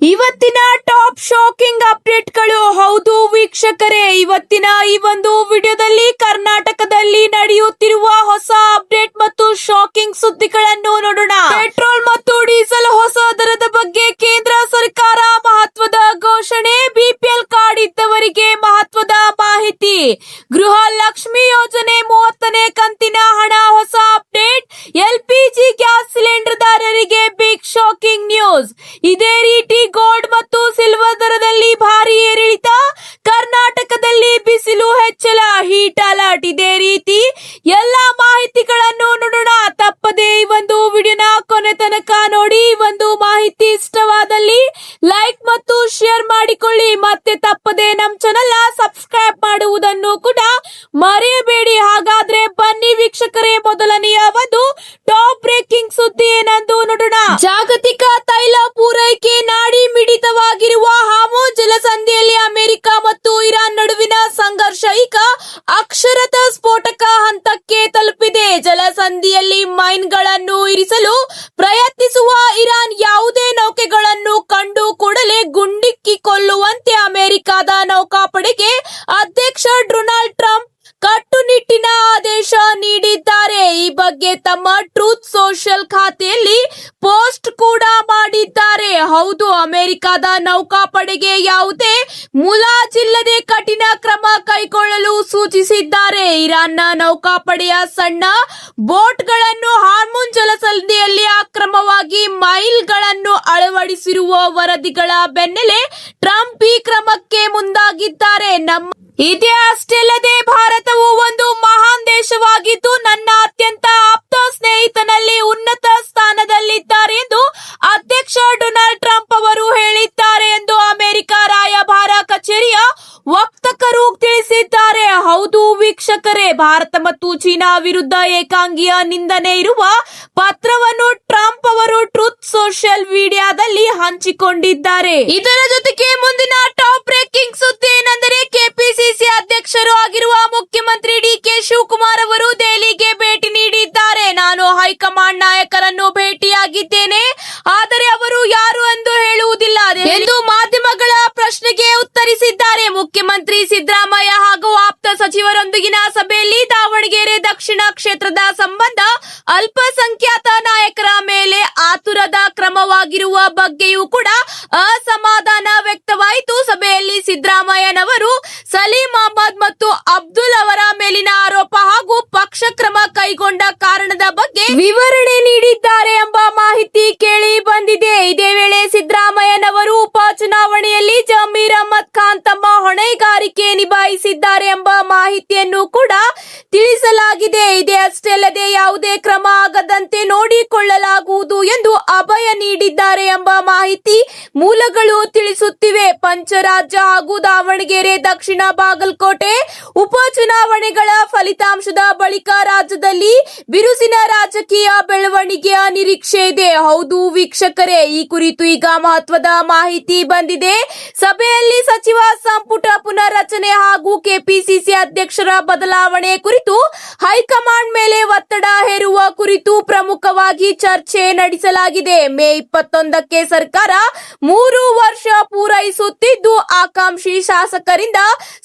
ಇವತ್ತಿನ top shocking ಅಪ್ಡೇಟ್ಗಳು. ಹೌದು ವೀಕ್ಷಕರೇ, ಇವತ್ತಿನ ಈ ಒಂದು ವಿಡಿಯೋದಲ್ಲಿ ಕರ್ನಾಟಕದಲ್ಲಿ ನಡೆಯುತ್ತಿರುವ ಹೊಸ ಅಪ್ಡೇಟ್ ಮತ್ತು ಶಾಕಿಂಗ್ ಸುದ್ದಿಗಳನ್ನು ನೋಡೋಣ. ಪೆಟ್ರೋಲ್ ಮತ್ತು ಡೀಸೆಲ್ ಹೊಸ ದರದ ಬಗ್ಗೆ ಕೇಂದ್ರ ಸರ್ಕಾರ ಮಹತ್ವದ ಘೋಷಣೆ. ಬಿಪಿಎಲ್ ಕಾರ್ಡ್ ಇದ್ದವರಿಗೆ ಮಹತ್ವದ ಮಾಹಿತಿ. ಗೃಹ ಲಕ್ಷ್ಮಿ ಯೋಜನೆ 30ನೇ ಕಂತಿನ ಹಣ ಹೊಸ ಅಪ್ಡೇಟ್. ಎಲ್ಪಿಜಿ ಗ್ಯಾಸ್ ಸಿಲಿಂಡರ್ ದಾರರಿಗೆ ಬಿಗ್ ಶಾಕಿಂಗ್ ನ್ಯೂಸ್. ಇದೇ ರೀತಿ ಗೋಲ್ಡ್ ಮತ್ತು ಸಿಲ್ವರ್ ದರದಲ್ಲಿ ಭಾರಿ ಏರಿಳಿತ. ಕರ್ನಾಟಕದಲ್ಲಿ ಬಿಸಿಲು ಹೆಚ್ಚಳ, ಹೀಟ್ ಅಲರ್ಟ್. ಇದೇ ರೀತಿ ಎಲ್ಲಾ ಮಾಹಿತಿಗಳನ್ನು ನೋಡೋಣ. ತಪ್ಪದೆ ಈ ಒಂದು ವಿಡಿಯೋನ ಕೊನೆ ತನಕ ನೋಡಿ. ಈ ಒಂದು ಮಾಹಿತಿ ಇಷ್ಟವಾದಲ್ಲಿ ಲೈಕ್ ಮತ್ತು ಶೇರ್ ಮಾಡಿಕೊಳ್ಳಿ. ಮತ್ತೆ ತಪ್ಪದೆ ನಮ್ಮ ಚಾನೆಲ್ ಸಬ್ಸ್ಕ್ರೈಬ್ ಮಾಡುವುದನ್ನು ಕೂಡ ಮರೆಯಬೇಡಿ. ಹಾಗಾದ್ರೆ ಬನ್ನಿ ವೀಕ್ಷಕರೇ, ಮೊದಲನೆಯ ಒಂದು ಟಾಪ್ ಬ್ರೇಕಿಂಗ್ ಸುದ್ದಿ ಏನೆಂದು ನೋಡೋಣ. ಜಾಗತಿಕ ತೈಲ ಪೂರೈಕೆ ನಾಡಿ ಮಿಡಿತವಾಗಿರುವ ಹಾರ್ಮುಜ್ ಜಲಸಂಧಿಯಲ್ಲಿ ಅಮೆರಿಕ ಮತ್ತು ಇರಾನ್ ನಡುವಿನ ಸಂಘರ್ಷ ಈಗ ಅಕ್ಷರಶಃ ಸ್ಫೋಟಕ ಹಂತಕ್ಕೆ ತಲುಪಿದೆ. ಜಲಸಂಧಿಯಲ್ಲಿ ಮೈನ್ಗಳನ್ನು ಇರಿಸಲು ಪ್ರಯತ್ನಿಸುವ ಇರಾನ್ ಯಾವುದೇ ನೌಕೆಗಳನ್ನು ಕಂಡು ಕೂಡಲೇ ಗುಂಡಿಕ್ಕಿಕೊಳ್ಳುವಂತೆ ಅಮೆರಿಕದ ನೌಕಾಪಡೆಗೆ ಅಧ್ಯಕ್ಷ ಡೊನಾಲ್ಡ್ ಟ್ರಂಪ್ ಕಟ್ಟುನಿಟ್ಟಿನ ಆದೇಶ ನೀಡಿದ್ದಾರೆ. ಈ ಬಗ್ಗೆ ತಮ್ಮ ಟ್ರೂತ್ ಸೋಷಿಯಲ್ ಖಾತೆಯಲ್ಲಿ ಪೋಸ್ಟ್ ಕೂಡ ಮಾಡಿದ್ದಾರೆ. ಹೌದು, ಅಮೆರಿಕದ ನೌಕಾಪಡೆಗೆ ಯಾವುದೇ ಮುಲಾಜಿಲ್ಲದೆ ಕಠಿಣ ಕ್ರಮ ಕೈಗೊಳ್ಳಲು ಸೂಚಿಸಿದ್ದಾರೆ. ಇರಾನ್ನ ನೌಕಾಪಡೆಯ ಸಣ್ಣ ಬೋಟ್ಗಳನ್ನು ಹಾರ್ಮುಜ್ ಜಲಸಂಧಿಯಲ್ಲಿ ಅಕ್ರಮವಾಗಿ ಮೈನ್ಗಳನ್ನು ಅಳವಡಿಸಿರುವ ವರದಿಗಳ ಬೆನ್ನಲ್ಲೇ ಟ್ರಂಪ್ ಈ ಕ್ರಮಕ್ಕೆ ಮುಂದಾಗಿದ್ದಾರೆ. ಇದೇ ಅಷ್ಟೇ ಅಲ್ಲದೆ ಭಾರತವು ಒಂದು ಮಹಾನ್ ದೇಶವಾಗಿದ್ದು ನನ್ನ ಅತ್ಯಂತ ಆಪ್ತ ಸ್ನೇಹಿತನಲ್ಲಿ ಉನ್ನತ ಸ್ಥಾನದಲ್ಲಿದ್ದಾರೆ ಎಂದು ಅಧ್ಯಕ್ಷ ಡೊನಾಲ್ಡ್ ಟ್ರಂಪ್ ಅವರು ಹೇಳಿದ್ದಾರೆ ಎಂದು ಅಮೆರಿಕ ರಾಯಭಾರ ಕಚೇರಿಯ ವಕ್ತಾರರು ತಿಳಿಸಿದ್ದಾರೆ. ಹೌದು ವೀಕ್ಷಕರೇ, ಭಾರತ ಮತ್ತು ಚೀನಾ ವಿರುದ್ಧ ಏಕಾಂಗಿಯ ನಿಂದನೆ ಇರುವ ಪತ್ರವನ್ನು ಟ್ರಂಪ್ ಅವರು ಟ್ರೂತ್ ಸೋಷಿಯಲ್ ಮೀಡಿಯಾದಲ್ಲಿ ಹಂಚಿಕೊಂಡಿದ್ದಾರೆ. ಇದರ ಜೊತೆಗೆ ಮುಂದಿನ ಟಾಪ್ ಬ್ರೇಕಿಂಗ್ ಸುದ್ದಿ ಏನೆಂದರೆ, ಕೆಪಿಸಿಸಿ ಅಧ್ಯಕ್ಷರು ಆಗಿರುವ ಮುಖ್ಯಮಂತ್ರಿ ಡಿಕೆ ಶಿವಕುಮಾರ್ ಅವರು ದೆಹಲಿಗೆ ಭೇಟಿ ನೀಡಿದ್ದಾರೆ. ನಾನು ಹೈಕಮಾಂಡ್ ನಾಯಕರನ್ನು ಭೇಟಿಯಾಗಿದ್ದೇನೆ, ಆದರೆ ಅವರು ಯಾರು ಎಂದು ಹೇಳುವುದಿಲ್ಲ ಎಂದು ಮಾಧ್ಯಮಗಳ ಪ್ರಶ್ನೆಗೆ ಉತ್ತರಿಸಿದ್ದಾರೆ. ಮುಖ್ಯಮಂತ್ರಿ ಸಿದ್ದರಾಮಯ್ಯ ಹಾಗೂ ಆಪ್ತ ಸಚಿವರೊಂದಿಗಿನ ಸಭೆಯಲ್ಲಿ ದಾವಣಗೆರೆ ದಕ್ಷಿಣ ಕ್ಷೇತ್ರದ ಸಂಬಂಧ ಅಲ್ಪಸಂಖ್ಯಾತ ನಾಯಕರ ಮೇಲೆ ಆತುರದ ಕ್ರಮವಾಗಿರುವ ಬಗ್ಗೆಯೂ ಕೂಡ ಅಸಮಾಧಾನ ವ್ಯಕ್ತವಾಯಿತು. ಸಭೆಯಲ್ಲಿ ಸಿದ್ದರಾಮಯ್ಯನವರು ಸಲೀಂ ಅಹಮದ್ ಮತ್ತು ಅಬ್ದುಲ್ ಅವರ ಮೇಲಿನ ಆರೋಪ ಹಾಗೂ ಪಕ್ಷ ಕ್ರಮ ಕೈಗೊಂಡ ಕಾರಣದ ಬಗ್ಗೆ ವಿವರಣೆ ನೀಡಿದ್ದಾರೆ ಎಂಬ ಮಾಹಿತಿ ಕೇಳಿ ಬಂದಿದೆ. ಇದೇ ವೇಳೆ ಸಿದ್ದರಾಮಯ್ಯನವರು ಉಪಚುನಾವಣೆಯಲ್ಲಿ ಜಮೀರ್ ಅಹಮದ್ ಖಾನ್ ತಮ್ಮ ಹೊಣೆಗಾರಿಕೆ ನಿಭಾಯಿಸಿದ್ದಾರೆ ಎಂಬ ಮಾಹಿತಿಯನ್ನು ಕೂಡ ತಿಳಿಸಲಾಗಿದೆ. ಇದೇ ಅಷ್ಟೇ ಅಲ್ಲದೆ ಯಾವುದೇ ಕ್ರಮ ಆಗದಂತೆ ನೋಡಿಕೊಳ್ಳಲಾಗುವುದು ಎಂದು ಅಭಯ ನೀಡಿದ್ದಾರೆ ಎಂಬ ಮಾಹಿತಿ ಮೂಲಗಳು ತಿಳಿಸುತ್ತಿವೆ. ಪಂಚರಾಜ್ಯ ಹಾಗೂ ದಾವಣಗೆರೆ ದಕ್ಷಿಣ ಬಾಗಲಕೋಟೆ ಉಪಚುನಾವಣೆಗಳ ಫಲಿತಾಂಶದ ಬಳಿಕ ರಾಜ್ಯದಲ್ಲಿ ಬಿರುಸಿನ ರಾಜಕೀಯ ಬೆಳವಣಿಗೆಯ ನಿರೀಕ್ಷೆ ಇದೆ. ಹೌದು ವೀಕ್ಷಕರೇ, ಈ ಕುರಿತು ಈಗ ಮಹತ್ವದ ಮಾಹಿತಿ ಬಂದಿದೆ. ಸಭೆಯಲ್ಲಿ ಸಚಿವ ಸಂಪುಟ ಪುನರ್ರಚನೆ ಹಾಗೂ ಕೆಪಿಸಿಸಿ ಅಧ್ಯಕ್ಷರ ಬದಲಾವಣೆ ಕುರಿತು ಹೈಕಮಾಂಡ್ ಮೇಲೆ ಒತ್ತಡ ಹೇರುವ ಕುರಿತು ಪ್ರಮುಖವಾಗಿ ಚರ್ಚೆ ನಡೆಸಲಾಗಿದೆ. ಮೇ 21ಕ್ಕೆ ಸರ್ಕಾರ 3 ವರ್ಷ ಪೂರೈಸುತ್ತಿದ್ದು, ಆಕಾಂಕ್ಷಿ ಶಾಸಕರಿಂದ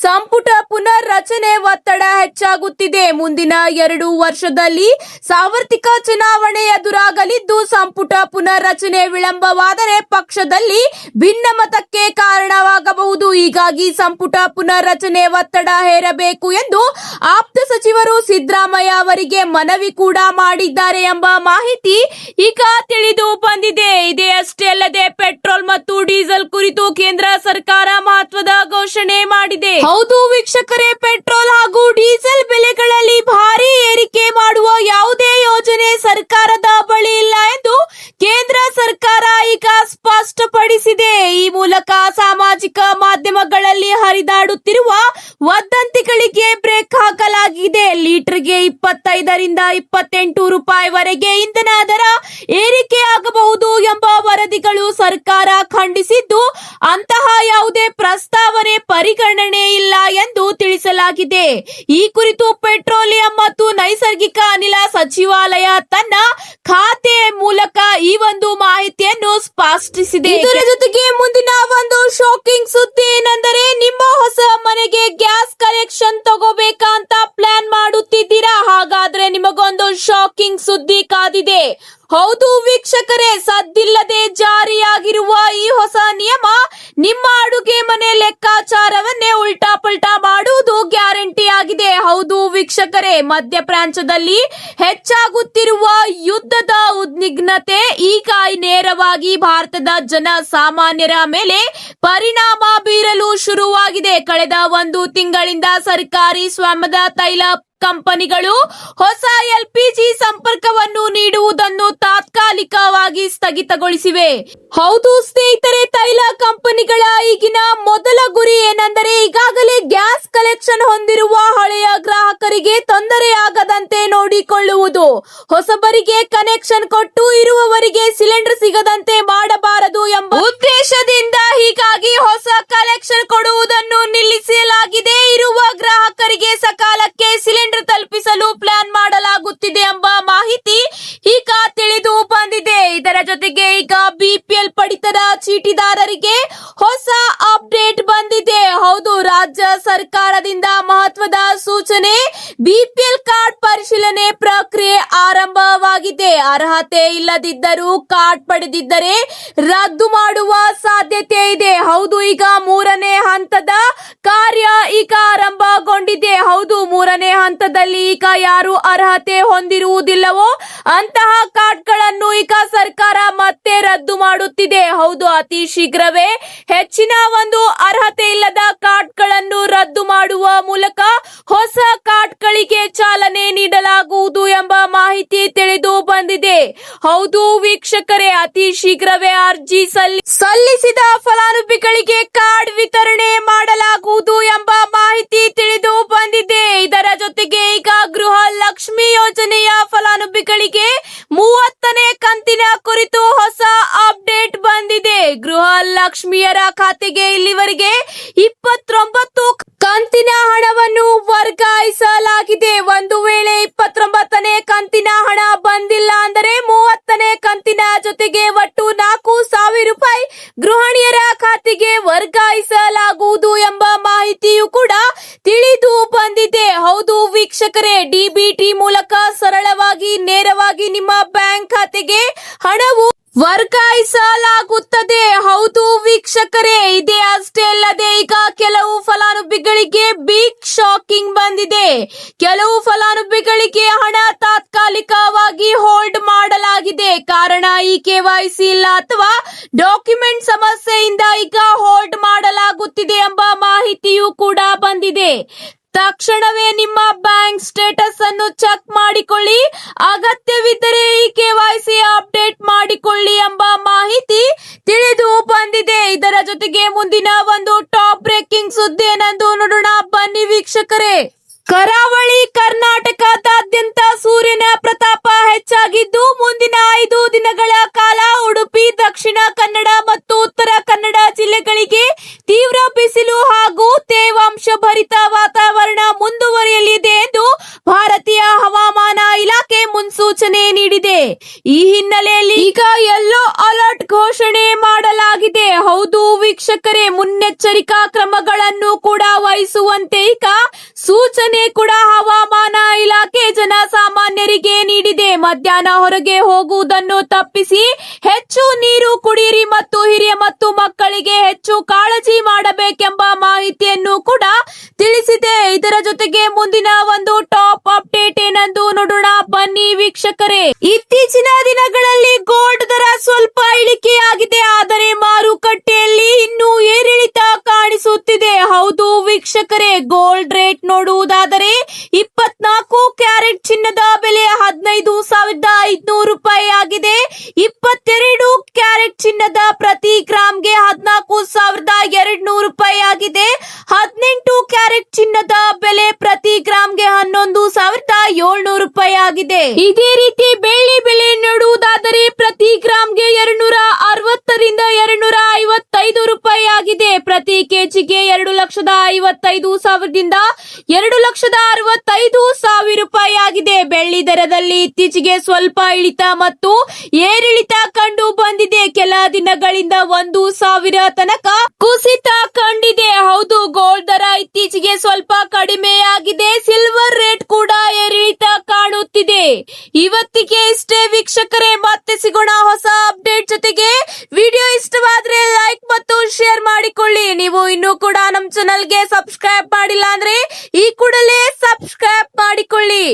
ಸಂಪುಟ ಪುನರ್ರಚನೆ ಒತ್ತಡ ಹೆಚ್ಚಾಗುತ್ತಿದೆ. ಮುಂದಿನ 2 ವರ್ಷದಲ್ಲಿ ಸಾರ್ವತ್ರಿಕ ಚುನಾವಣೆ ಎದುರಾಗಲಿದ್ದು, ಸಂಪುಟ ಪುನರ್ರಚನೆ ವಿಳಂಬವಾದರೆ ಪಕ್ಷದಲ್ಲಿ ಭಿನ್ನಮತಕ್ಕೆ ಕಾರಣವಾಗಬಹುದು. ಹೀಗಾಗಿ ಸಂಪುಟ ಪುನರ್ರಚನೆ ಒತ್ತಡ ಹೇರಬೇಕು ಎಂದು ಆಪ್ತ ಸಚಿವರು ಸಿದ್ದರಾಮಯ್ಯ ಅವರಿಗೆ ಮನವಿ ಕೂಡ ಮಾಡಿದ್ದಾರೆ ಎಂಬ ಮಾಹಿತಿ ಈಗ ತಿಳಿದು ಬಂದಿದೆ. ಇದೇ ಅಷ್ಟೇ ಅಲ್ಲದೆ ಪೆಟ್ರೋಲ್ ಮತ್ತು ಡೀಸೆಲ್ ಕುರಿತು ಕೇಂದ್ರ ಸರ್ಕಾರ ಮಹತ್ವದ ಘೋಷಣೆ ಮಾಡಿದೆ. ಹೌದು ವೀಕ್ಷಕರೇ, ಪೆಟ್ರೋಲ್ ಹಾಗೂ ಡೀಸೆಲ್ ಬೆಲೆಗಳಲ್ಲಿ ಭಾರಿ ಏರಿಕೆ ಮಾಡುವ ಯಾವುದೇ ಯೋಜನೆ ಸರ್ಕಾರದ ಬಳಿ ಇಲ್ಲ ಎಂದು ಕೇಂದ್ರ ಸರ್ಕಾರ ಈಗ ಸ್ಪಷ್ಟಪಡಿಸಿದೆ. ಈ ಮೂಲಕ ಸಾಮಾಜಿಕ ಸಾಮಾಜಿಕ ಮಾಧ್ಯಮಗಳಲ್ಲಿ ಹರಿದಾಡುತ್ತಿರುವ ವದಂತಿಗಳಿಗೆ ಬ್ರೇಕ್ ಹಾಕಲಾಗಿದೆ. ಲೀಟರ್ಗೆ 25ರಿಂದ 28 ರೂಪಾಯಿವರೆಗೆ ಇಂಧನ ದರ ಏರಿಕೆಯಾಗಬಹುದು ಎಂಬ ವರದಿಗಳು ಸರ್ಕಾರ ಖಂಡಿಸಿದ್ದು, ಅಂತಹ ಯಾವುದೇ ಪ್ರಸ್ತಾವನೆ ಪರಿಗಣನೆ ಇಲ್ಲ ಎಂದು ತಿಳಿಸಲಾಗಿದೆ. ಈ ಕುರಿತು ಪೆಟ್ರೋಲಿಯಂ ಮತ್ತು ನೈಸರ್ಗಿಕ ಅನಿಲ ಸಚಿವಾಲಯ ತನ್ನ ಖಾತೆ ಮೂಲಕ ಈ ಒಂದು ಮಾಹಿತಿಯನ್ನು ಸ್ಪಷ್ಟಿಸಿದೆ. ಇದರ ಜೊತೆಗೆ ಮುಂದಿನ ಒಂದು ಶಾಕಿಂಗ್ ಸುದ್ದಿ ಏನೆಂದರೆ, ನಿಮ್ಮ ಹೊಸ ಮನೆಗೆ ಗ್ಯಾಸ್ ಕನೆಕ್ಷನ್ ತಗೋಬೇಕಾ ಅಂತ ಪ್ಲಾನ್ ಮಾಡುತ್ತಿದ್ದೀರಾ? ಹಾಗಾದ್ರೆ ನಿಮಗೊಂದು ಶಾಕಿಂಗ್ ಸುದ್ದಿ ಕಾದಿದೆ. ಹೌದು ವೀಕ್ಷಕರೇ, ಸದ್ದಿಲ್ಲದೆ ಜಾರಿಯಾಗಿರುವ ಈ ಹೊಸ ನಿಯಮ ನಿಮ್ಮ ಅಡುಗೆ ಮನೆ ಲೆಕ್ಕಾಚಾರವನ್ನೇ ಉಲ್ಟಾ ಪಲ್ಟಾ ಮಾಡುವುದು ಗ್ಯಾರಂಟಿ ಆಗಿದೆ. ಹೌದು ವೀಕ್ಷಕರೇ, ಮಧ್ಯಪ್ರಾಚ್ಯದಲ್ಲಿ ಹೆಚ್ಚಾಗುತ್ತಿರುವ ಯುದ್ಧದ ಉದ್ವಿಗ್ನತೆ ಈಗ ನೇರವಾಗಿ ಭಾರತದ ಜನ ಸಾಮಾನ್ಯರ ಮೇಲೆ ಪರಿಣಾಮ ಬೀರಲು ಶುರುವಾಗಿದೆ. ಕಳೆದ ಒಂದು ತಿಂಗಳಿಂದ ಸರ್ಕಾರಿ ಸ್ವಾಮ್ಯದ ತೈಲ ಕಂಪನಿಗಳು ಹೊಸ ಎಲ್ಪಿಜಿ ಸಂಪರ್ಕವನ್ನು ನೀಡುವುದನ್ನು ತಾತ್ಕಾಲಿಕವಾಗಿ ಸ್ಥಗಿತಗೊಳಿಸಿವೆ. ಹೌದು ಸ್ನೇಹಿತರೆ, ತೈಲ ಕಂಪನಿಗಳ ಈಗಿನ ಮೊದಲ ಗುರಿ ಏನೆಂದರೆ, ಈಗಾಗಲೇ ಗ್ಯಾಸ್ ಕನೆಕ್ಷನ್ ಹೊಂದಿರುವ ಹಳೆಯ ಗ್ರಾಹಕರಿಗೆ ತೊಂದರೆಯಾಗದಂತೆ ನೋಡಿಕೊಳ್ಳುವುದು. ಹೊಸಬರಿಗೆ ಕನೆಕ್ಷನ್ ಕೊಟ್ಟು ಇರುವವರಿಗೆ ಸಿಲಿಂಡರ್ ಸಿಗದಂತೆ ಮಾಡಬಾರದು ಎಂಬ ಉದ್ದೇಶದಿಂದ ಹೀಗಾಗಿ ಹೊಸ ಕನೆಕ್ಷನ್ ಕೊಡುವುದನ್ನು ನಿಲ್ಲಿಸಲಾಗಿದೆ. ಇರುವ ಗ್ರಾಹಕರಿಗೆ ಸಕಾಲಕ್ಕೆ ಸಿಲಿಂಡರ್ ತಲುಪಿಸಲು ಪ್ಲಾನ್ ಮಾಡಲಾಗುತ್ತಿದೆ ಎಂಬ ಮಾಹಿತಿ ಈಗ ತಿಳಿದು ಬಂದಿದೆ. ಇದರ ಜೊತೆಗೆ ಈಗ ಬಿಪಿಎಲ್ ಪಡಿತರ ಚೀಟಿದಾರರಿಗೆ ಹೊಸ ಅಪ್ಡೇಟ್ ಬಂದಿದೆ. ಹೌದು, ರಾಜ್ಯ ಸರ್ಕಾರದಿಂದ ಮಹತ್ವದ ಸೂಚನೆ. ಬಿಪಿಎಲ್ ಕಾರ್ಡ್ ಪರಿಶೀಲನೆ ಪ್ರಕ್ರಿಯೆ ಆರಂಭವಾಗಿದೆ. ಅರ್ಹತೆ ಇಲ್ಲದಿದ್ದರೂ ಕಾರ್ಡ್ ಪಡೆದಿದ್ದರೆ ರದ್ದು ಮಾಡುವ ಸಾಧ್ಯತೆ ಇದೆ. ಹೌದು, ಈಗ ಮೂರನೇ ಹಂತದ ಕಾರ್ಯ ಈಗ ಆರಂಭಗೊಂಡಿದೆ. ಹೌದು, ಮೂರನೇ ಹಂತದಲ್ಲಿ ಈಗ ಯಾರು ಅರ್ಹತೆ ಹೊಂದಿರುವುದಿಲ್ಲವೋ ಅಂತಹ ಕಾರ್ಡ್ಗಳನ್ನು ಈಗ ಸರ್ಕಾರ ಮತ್ತೆ ರದ್ದು ಮಾಡುತ್ತಿದೆ. ಹೌದು, ಅತಿ ಶೀಘ್ರವೇ ಹೆಚ್ಚಿನ ಒಂದು ಅರ್ಹತೆ ಇಲ್ಲದ ಕಾರ್ಡ್ಗಳನ್ನು ರದ್ದು ಮಾಡುವ ಮೂಲಕ ಹೊಸ ಕಾರ್ಡ್ಗಳಿಗೆ ಚಾಲನೆ ನೀಡಲಾಗುವುದು ಎಂಬ ಮಾಹಿತಿ ತಿಳಿದು ಬಂದಿದೆ. ಹೌದು ವೀಕ್ಷಕರೇ, ಅತಿ ಶೀಘ್ರವೇ ಅರ್ಜಿ ಸಲ್ಲಿಸಿದ ಫಲಾನುಭವಿಗಳಿಗೆ ಕಾರ್ಡ್ ವಿತರಣೆ ಮಾಡಲಾಗುವುದು ಎಂಬ ಮಾಹಿತಿ ತಿಳಿದು ಬಂದಿದೆ. ಇದರ ಜೊತೆಗೆ ಈಗ ಗೃಹ ಲಕ್ಷ್ಮಿ ಯೋಜನೆಯ ಫಲಾನುಭವಿಗಳಿಗೆ 30ನೇ ಕಂತಿನ ಕುರಿತು ಹೊಸ ಅಪ್ಡೇಟ್ ಬಂದಿದೆ. ಗೃಹ ಲಕ್ಷ್ಮಿಯರ ಖಾತೆಗೆ ಇಲ್ಲಿವರೆಗೆ 29 ಕಂತಿನ ಹಣವನ್ನು ವರ್ಗಾಯಿಸಲಾಗಿದೆ. ಒಂದು ವೇಳೆ 29ನೇ ಕಂತಿನ ಹಣ ಬಂದಿಲ್ಲ ಅಂದರೆ 30ನೇ ಕಂತಿನ ಜೊತೆಗೆ ಒಟ್ಟು 4,000 ರೂಪಾಯಿ ಗೃಹಿಣಿಯರ ಖಾತೆಗೆ ವರ್ಗಾಯಿಸಲಾಗುವುದು ಎಂಬ ಮಾಹಿತಿಯು ಕೂಡ ತಿಳಿದು ಬಂದಿದೆ. ಹೌದು ವೀಕ್ಷಕರೇ, ಡಿಬಿಟಿ ಮೂಲಕ ಸರಳವಾಗಿ ನೇರವಾಗಿ ನಿಮ್ಮ ಬ್ಯಾಂಕ್ ಖಾತೆಗೆ ಹಣವು ವರ್ಗಾಯಿಸಲಾಗುತ್ತದೆ. ಹೌದು ವೀಕ್ಷಕರೇ, ಇದೇ ಅಷ್ಟೇ ಅಲ್ಲದೆ ಈಗ ಕೆಲವು ಫಲಾನುಭವಿಗಳಿಗೆ ಬಿಗ್ ಶಾಕಿಂಗ್ ಬಂದಿದೆ. ಕೆಲವು ಫಲಾನುಭವಿಗಳಿಗೆ ಹಣ ತಾತ್ಕಾಲಿಕವಾಗಿ ಹೋಲ್ಡ್ ಮಾಡಲಾಗಿದೆ. ಕಾರಣ ಈ ಕೆವೈಸಿ ಇಲ್ಲ ಅಥವಾ ಡಾಕ್ಯುಮೆಂಟ್ ಸಮಸ್ಯೆಯಿಂದ ಈಗ ಹೋಲ್ಡ್ ಮಾಡಲಾಗುತ್ತಿದೆ ಎಂಬ ಮಾಹಿತಿಯೂ ಕೂಡ ಬಂದಿದೆ. ತಕ್ಷಣವೇ ನಿಮ್ಮ ಬ್ಯಾಂಕ್ ಸ್ಟೇಟಸ್ ಅನ್ನು ಚೆಕ್ ಮಾಡಿಕೊಳ್ಳಿ. ಅಗತ್ಯವಿದ್ದರೆ ಈ ಕೆವೈಸಿ ಅಪ್ಡೇಟ್ ಮಾಡಿಕೊಳ್ಳಿ ಎಂಬ ಮಾಹಿತಿ ತಿಳಿದು ಬಂದಿದೆ. ಇದರ ಜೊತೆಗೆ ಮುಂದಿನ ಒಂದು ಟಾಪ್ ಬ್ರೇಕಿಂಗ್ ಸುದ್ದಿ ಏನೆಂದು ನೋಡೋಣ ಬನ್ನಿ ವೀಕ್ಷಕರೇ. ಕರಾವಳಿ ಕರ್ನಾಟಕದಾದ್ಯಂತ ಸೂರ್ಯನ ಪ್ರತಾಪ ಹೆಚ್ಚಾಗಿದ್ದು, ಮುಂದಿನ 5 ದಿನಗಳ ಕಾಲ ಉಡುಪಿ, ದಕ್ಷಿಣ ಕನ್ನಡ ಮತ್ತು ಉತ್ತರ ಕನ್ನಡ ಜಿಲ್ಲೆಗಳಿಗೆ ತೀವ್ರ ಬಿಸಿಲು ಹಾಗೂ ತೇವಾಂಶ ಭರಿತ ವಾತಾವರಣ ಮುಂದುವರಿಯಲಿದೆ ಎಂದು ಭಾರತೀಯ ಹವಾಮಾನ ಇಲಾಖೆ ಮುನ್ಸೂಚನೆ ನೀಡಿದೆ. ಈ ಹಿನ್ನೆಲೆಯಲ್ಲಿ ಈಗ ಯೆಲ್ಲೋ ಅಲರ್ಟ್ ಘೋಷಣೆ ಮಾಡಲಾಗಿದೆ. ಹೌದು ವೀಕ್ಷಕರೇ, ಮುನ್ನೆಚ್ಚರಿಕಾ ಕ್ರಮಗಳನ್ನು ಕೂಡ ವಹಿಸುವಂತೆ ಈಗ ಸೂಚನೆ ಕೂಡ ಹವಾಮಾನ ಇಲಾಖೆ ಜನಸಾಮಾನ್ಯರಿಗೆ ನೀಡಿದೆ. ಮಧ್ಯಾಹ್ನ ಹೊರಗೆ ಹೋಗುವುದನ್ನು ತಪ್ಪಿಸಿ ಹೆಚ್ಚು ನೀರು ಕುಡಿಯಿರಿ ಮತ್ತು ಹಿರಿಯ ಮತ್ತು ಮಕ್ಕಳಿಗೆ ಹೆಚ್ಚು ಕಾಳಜಿ ಮಾಡಬೇಕೆಂಬ ಮಾಹಿತಿಯನ್ನು ಕೂಡ ತಿಳಿಸಿದೆ. ಇದರ ಜೊತೆಗೆ ಮುಂದಿನ ಒಂದು ಟಾಪ್ ಅಪ್ಡೇಟ್ ಏನೆಂದು ನೋಡೋಣ ಬನ್ನಿ ವೀಕ್ಷಕರೇ. ಇತ್ತೀಚಿನ ದಿನಗಳಲ್ಲಿ ಗೋಲ್ಡ್ ದರ ಸ್ವಲ್ಪ ಇಳಿಕೆಯಾಗಿದೆ, ಆದರೆ ಮಾರುಕಟ್ಟೆಯಲ್ಲಿ ಇನ್ನೂ ಏರಿಳಿತ ಕಾಣಿಸುತ್ತಿದೆ. ಹೌದು ವೀಕ್ಷಕರೇ, ಗೋಲ್ಡ್ ರೇಟ್ ನೋಡುವುದಾದರೆ 24 ಕ್ಯಾರೆಟ್ ಚಿನ್ನದ ಬೆಲೆ 15,500 ರೂಪಾಯಿ ಆಗಿದೆ. 22 ಕ್ಯಾರೆಟ್ ಚಿನ್ನದ ಪ್ರತಿ ಗ್ರಾಮ್ಗೆ 14,200 ರೂಪಾಯಿ ಆಗಿದೆ. 18 ಕ್ಯಾರೆಟ್ ಚಿನ್ನದ ಬೆಲೆ ಪ್ರತಿ ಗ್ರಾಮ್ಗೆ 11,700 ರೂಪಾಯಿ ಆಗಿದೆ. ಇದೇ ರೀತಿ ಬೆಳ್ಳಿ ಬೆಲೆ ನೋಡುವುದಾದರೆ ಪ್ರತಿ ಗ್ರಾಮ್ಗೆ 260ರಿಂದ 255 ರೂಪಾಯಿ ಆಗಿದೆ. ಪ್ರತಿ ಕೆಜಿಗೆ 2,55,000ದಿಂದ 2,65,000 ರೂಪಾಯಿ ಆಗಿದೆ. ಬೆಳ್ಳಿ ದರದಲ್ಲಿ ಇತ್ತೀಚೆಗೆ ಸ್ವಲ್ಪ ಇಳಿತ ಮತ್ತು ಏರಿಳಿತ ಕಂಡು ಬಂದಿದೆ. ಕೆಲ ದಿನಗಳಿಂದ 1,000 ತನಕ ಕುಸಿತ ಕಂಡಿದೆ. ಹೌದು, ಗೋಲ್ಡ್ ದರ ಇತ್ತೀಚೆಗೆ ಸ್ವಲ್ಪ ಕಡಿಮೆಯಾಗಿದೆ. ಸಿಲ್ವರ್ ರೇಟ್ ಕೂಡ ಏರಿಳಿತ ಕಾಣುತ್ತಿದೆ. ಇವತ್ತಿಗೆ ಇಷ್ಟೇ ವೀಕ್ಷಕರೇ, ಮತ್ತೆ ಸಿಗೋಣ ಹೊಸ ಅಪ್ಡೇಟ್ ಜೊತೆಗೆ. ವಿಡಿಯೋ ಇಷ್ಟವಾದ್ರೆ ಲೈಕ್ ಮತ್ತು ಶೇರ್ ಮಾಡಿಕೊಳ್ಳಿ. ನೀವು ಇನ್ನೂ ಕೂಡ ನಮ್ಮ ಚಾನಲ್ಗೆ ಸಬ್ಸ್ಕ್ರೈಬ್ ಮಾಡಿಲ್ಲ ಅಂದ್ರೆ ಈ ಕೂಡಲೇ ಸಬ್ಸ್ಕ್ರೈಬ್ ಮಾಡಿಕೊಳ್ಳಿ.